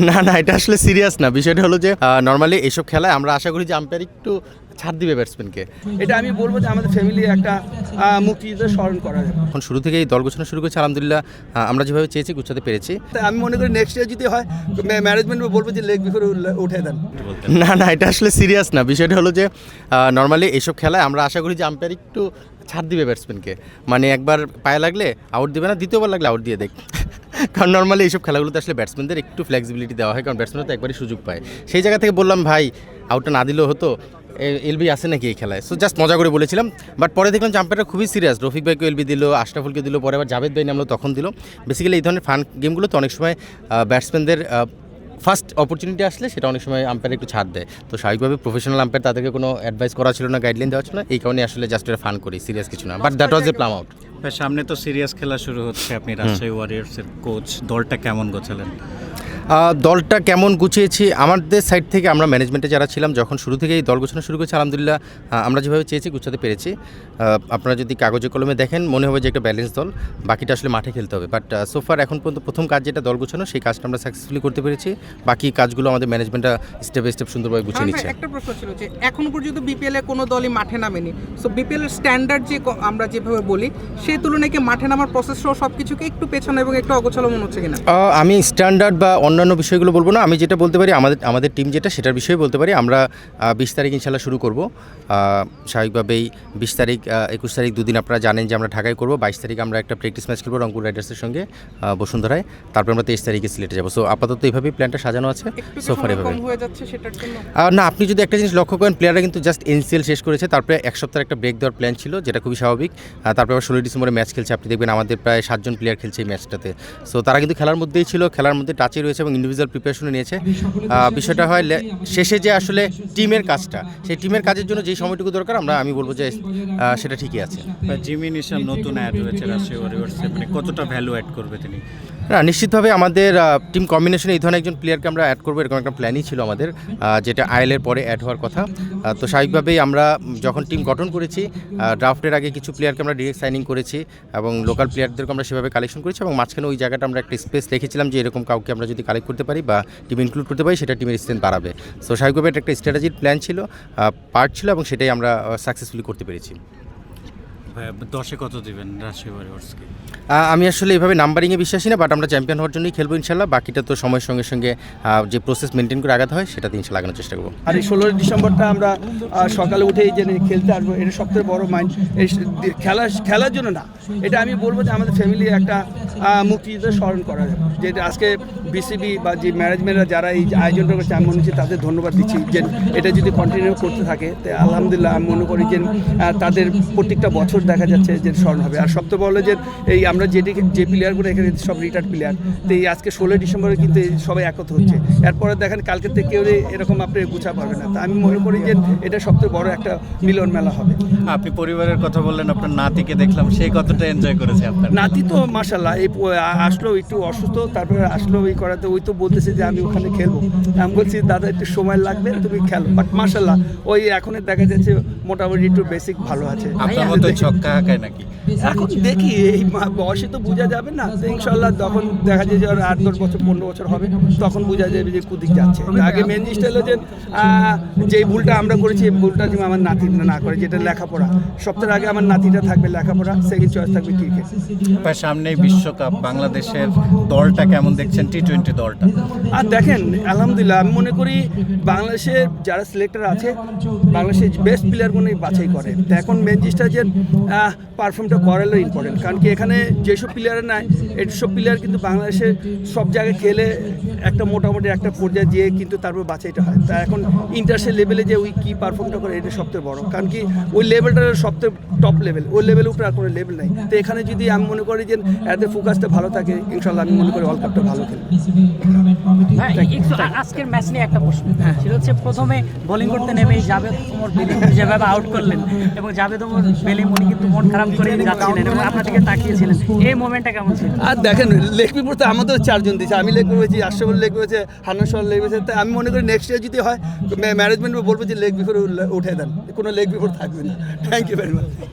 না না, এটা আসলে সিরিয়াস না। বিষয়টা হলো যে নর্মালি এইসব খেলায় আমরা আশা করি যে আম্পায়ার একটু ছাড় দিবে ব্যাটসম্যানকে। এটা আমি বলবো যে আমাদের ফ্যামিলি একটা মুক্তিযুদ্ধের স্মরণ করা যাবে। এখন শুরু থেকেই দল গোছানো শুরু করেছে, আলহামদুলিল্লাহ আমরা যেভাবে চেয়েছি গুছাতে পেরেছি। তাই আমি মনে করি নেক্সট ইয়ার যদি হয় ম্যানেজমেন্ট বলবো যে লেগ বিফোর উঠে দেন। না না, এটা আসলে সিরিয়াস না। বিষয়টা হলো যে নর্মালি এইসব খেলায় আমরা আশা করি যে আম্পায়ার একটু ছাড় দিবে ব্যাটসম্যানকে, মানে একবার পায়ে লাগলে আউট দিবে না, দ্বিতীয়বার লাগলে আউট দিয়ে দেখ। কারণ নর্মালি এইসব খেলাগুলোতে আসলে ব্যাটসম্যানদের একটু ফ্লেক্সিবিলিটি দেওয়া হয়, কারণ ব্যাটসম্যান তো একবারই সুযোগ পায়। সেই জায়গা থেকে বললাম ভাই আউটটা না দিলেও হতো, এলবি আছে নাকি এই খেলায়, সো জাস্ট মজা করে বলেছিলাম। বাট পরে দেখলাম যে আম্পায়ারটা খুবই সিরিয়াস, রফিক ভাইকে এলবি দিল, আশরাফুলকে দিল, পরে আবার জাভেদ ভাই নামলো তখন দিল। বেসিক্যালি এই ধরনের ফান গেমগুলোতে অনেক সময় ব্যাটসম্যানদের ফার্স্ট অপরচুনিটি আসলে সেটা অনেক সময় আম্পায়ার একটু ছাড় দেয়। তো স্বাভাবিকভাবে প্রফেশনাল আম্পায়ার তাদেরকে কোনো অ্যাডভাইস করা ছিল না, গাইডলাইন দেওয়া ছিল না, এই কারণে আসলে জাস্ট এটা ফান করি, সিরিয়াস কিছু না। But that was A plum out. সামনে তো সিরিয়াস খেলা শুরু হচ্ছে, আপনি রাজশাহী ওয়ারিয়র্সের কোচ, দলটা কেমন গোছালেন? দলটা কেমন গুছিয়েছি আমাদের সাইড থেকে, আমরা ম্যানেজমেন্টে যারা ছিলাম যখন শুরু থেকেই দল গোছানো শুরু করেছি, আলহামদুলিল্লাহ আমরা যেভাবে চেয়েছি গুছাতে পেরেছি। আপনারা যদি কাগজে কলমে দেখেন মনে হবে যে একটা ব্যালেন্স দল, বাকিটা আসলে মাঠে খেলতে হবে। বাট সোফার এখন পর্যন্ত প্রথম কাজ যেটা দল গোছানো, সেই কাজটা আমরা সাকসেসফুলি করতে পেরেছি। বাকি কাজগুলো আমাদের ম্যানেজমেন্টটা স্টেপ বাই স্টেপ সুন্দরভাবে গুছিয়ে নিচ্ছে। একটা প্রশ্ন ছিল যে এখন পর্যন্ত বিপিএল এ কোনো দলই মাঠে নামেনি, সো বিপিএল এর স্ট্যান্ডার্ড যে আমরা যেভাবে বলি সেই তুলনায় কি মাঠে নামার প্রসেস সহ সব কিছুকে একটু পেছনে এবং একটু অগোছালো মনে হচ্ছে কিনা? আমি স্ট্যান্ডার্ড বা অন্যান্য বিষয়গুলো বলবো না, আমি যেটা বলতে পারি আমাদের টিম যেটা সেটার বিষয়ে বলতে পারি। আমরা 20 তারিখ ইনশাল্লাহ শুরু করব। স্বাভাবিকভাবেই 20 তারিখ 21 তারিখ দুদিন আপনারা জানেন যে আমরা ঢাকায় করব। 22 তারিখ আমরা একটা প্র্যাকটিস ম্যাচ খেলবো রংপুর রাইডার্সের সঙ্গে বসুন্ধরায়, তারপর আমরা 23 তারিখে সিলেটে যাবো। সো আপাতত এইভাবেই প্ল্যানটা সাজানো আছে। সোফার এভাবে না, আপনি যদি একটা জিনিস লক্ষ্য করেন, প্লেয়াররা কিন্তু জাস্ট এনসিএল শেষ করেছে, তারপরে এক সপ্তাহের একটা ব্রেক দেওয়ার প্ল্যান ছিল, যেটা খুবই স্বাভাবিক। তারপরে আবার 16 ডিসেম্বরে ম্যাচ খেলছে, আপনি দেখবেন আমাদের প্রায় 7 জন প্লেয়ার খেলছে এই ম্যাচটাতে। সো তারা কিন্তু খেলার মধ্যেই ছিল, খেলার মধ্যে টাচে রয়েছে এবং ইন্ডিভিজুয়াল প্রিপারেশনও নিয়েছে। বিষয়টা হয় শেষে যে আসলে টিমের কাজটা, সেই টিমের কাজের জন্য যেই সময়টুকু দরকার আমি বলবো যে সেটা ঠিকই আছে। জিমি নিশান নতুন অ্যাড হয়েছে রাজশাহী ওয়ারিয়র্সে, মানে কতটা ভ্যালু অ্যাড করবে তিনি? না, নিশ্চিতভাবে আমাদের টিম কম্বিনেশনে এই ধরনের একজন প্লেয়ারকে আমরা অ্যাড করবো, এরকম একটা প্ল্যানই ছিল আমাদের, যেটা আইএলের পরে অ্যাড হওয়ার কথা। তো স্বাভাবিকভাবেই আমরা যখন টিম গঠন করেছি, ড্রাফটের আগে কিছু প্লেয়ারকে আমরা ডিরেক্ট সাইনিং করেছি এবং লোকাল প্লেয়ারদেরকে আমরা সেভাবে কালেকশন করেছি, এবং মাঝখানে ওই জায়গাটা আমরা একটা স্পেস রেখেছিলাম যে এরকম কাউকে আমরা যদি কালেক্ট করতে পারি বা টিম ইনক্লুড করতে পারি, সেটা টিমের স্ট্রেন্থ বাড়াবে। সো স্বাভাবিকভাবে এটা একটা স্ট্র্যাটেজির প্ল্যান ছিল, পার্ট ছিল, এবং সেটাই আমরা সাকসেসফুলি করতে পেরেছি। 10-এ কত দিবেন রাজশাহী ওয়ারিয়র্সকে? আমি আসলে এভাবে নাম্বারিংয়ে বিশ্বাসী না, বাট আমরা চ্যাম্পিয়ন হওয়ার জন্যই খেলবো ইনশাল্লাহ। বাকিটা তো সময়ের সঙ্গে সঙ্গে যে প্রসেস মেনটেন করে আগাতে হয় সেটাতে ইনশাল্লাহ লাগানোর চেষ্টা করবো। আর এই 16 ডিসেম্বরটা আমরা সকালে উঠেই যে খেলতে আসবো, এটা সবথেকে বড় মাইন্ড। এই খেলার জন্য না, এটা আমি বলবো যে আমাদের ফ্যামিলি একটা মুক্তিযুদ্ধের স্মরণ করা যাবে। যে আজকে বিসিবি বা যে ম্যানেজমেন্টরা যারা এই আয়োজনটা করছে, আমি মনে হচ্ছে তাদের ধন্যবাদ দিচ্ছি যে এটা যদি কন্টিনিউ করতে থাকে, তো আলহামদুলিল্লাহ আমি মনে করি যে তাদের প্রত্যেকটা বছর দেখা যাচ্ছে যে স্মরণ হবে। আর সবথেকে বলো যে এই আমরা যে প্লেয়ারগুলো এখানে সব রিটায়ার্ড প্লেয়ার, তো এই আজকে 16 ডিসেম্বরে কিন্তু সবাই একত্র হচ্ছে। এরপরে দেখেন কালকে থেকে কেউ এরকম আপনি গুছা পারবে না। তা আমি মনে করি যে এটা সবথেকে বড় একটা মিলন মেলা হবে। আপনি পরিবারের কথা বললেন, আপনার নাতিকে দেখলাম, সেই কতটা এনজয় করেছে আপনার নাতি? তো মাশাল্লাহ, এই আসলো একটু অসুস্থ, তারপরে আসলো ওই করাতে, ওই তো বলতেছে যে আমি ওখানে খেলবো। আমি বলছি দাদা একটু সময় লাগবে, তুমি খেলো। বাট মাশাল্লাহ ওই এখন দেখা যাচ্ছে মোটামুটি একটু বেসিক ভালো আছে। আপনার মতো ছক্কা হাঁকায় নাকি? এখন দেখি এই বয়সে তো বোঝা যাবে না, তো ইনশাল্লাহ তখন দেখা যায় যে 8-10 বছর 15 বছর হবে, তখন বোঝা যাবে যে কুদিক যাচ্ছে। আগে মেন জিনিসটা হলো যে ভুলটা আমরা করেছি, এই ভুলটা যেন আমার নাতি না করে, যেটা লেখাপড়া। সবথেকে আগে আমার নাতিটা থাকবে লেখাপড়া, সেকেন্ড চয়েস থাকবে ক্রিকেট। সামনেই বিশ্বকাপ, বাংলাদেশের দলটা কেমন দেখছেন, টি-20 দলটা? আর দেখেন আলহামদুলিল্লাহ, আমি মনে করি বাংলাদেশের যারা সিলেক্টর আছে, বাংলাদেশের বেস্ট প্লেয়ারগুলোই বাছাই করে। তো এখন মেন জিনিসটা যে পারফর্মটা করালো ইম্পর্টেন্ট, কারণ কি এখানে যেসব প্লেয়ারের নাই, এইসব প্লেয়ার কিন্তু বাংলাদেশের সব জায়গায় খেলে একটা মোটামুটি একটা পর্যায়ে যেয়ে কিন্তু তারপর বাছাইটা হয়। তা এখন ইন্টারন্যাশনাল লেভেলে যে ওই কী পারফর্মটা করে, এটা সবথেকে বড়, কারণ কি ওই লেভেলটা সবথেকে টপ লেভেল, ওই লেভেলের উপরে আর কোনো লেভেল নাই। তো এখানে যদি আমি মনে করি যে এদের ফোকাসটা ভালো থাকে, ইনশাল্লাহ আমি মনে করি ওয়ার্ল্ড কাপটা ভালো খেলবে। আজকের ম্যাচ নিয়ে একটা প্রশ্ন, সেটা হচ্ছে প্রথমে বোলিং করতে নেমেই জাভেদ ওমর বেলিং যেভাবে আউট করলেন, এবং জাভেদ ওমর বেলিং উনি কিন্তু মন খারাপ করে যাচ্ছিলেন এবং আপনার দিকে তাকিয়েছিলেন, এই মোমেন্টটা কেমন ছিল? আর দেখেন লেগ পিপর তো আমাদের 4 জন দিয়েছে, আমি লেগ করেছি, আশরাফুল লেগ করেছে, হান্নান শাহ লেগ করেছে। তাই আমি মনে করি নেক্সট ইয়ার যদি হয় ম্যানেজমেন্ট বলবো যে লেগ বিফোর উঠে দেন, কোনো লেগ বিফোর থাকবে না। Thank you very much.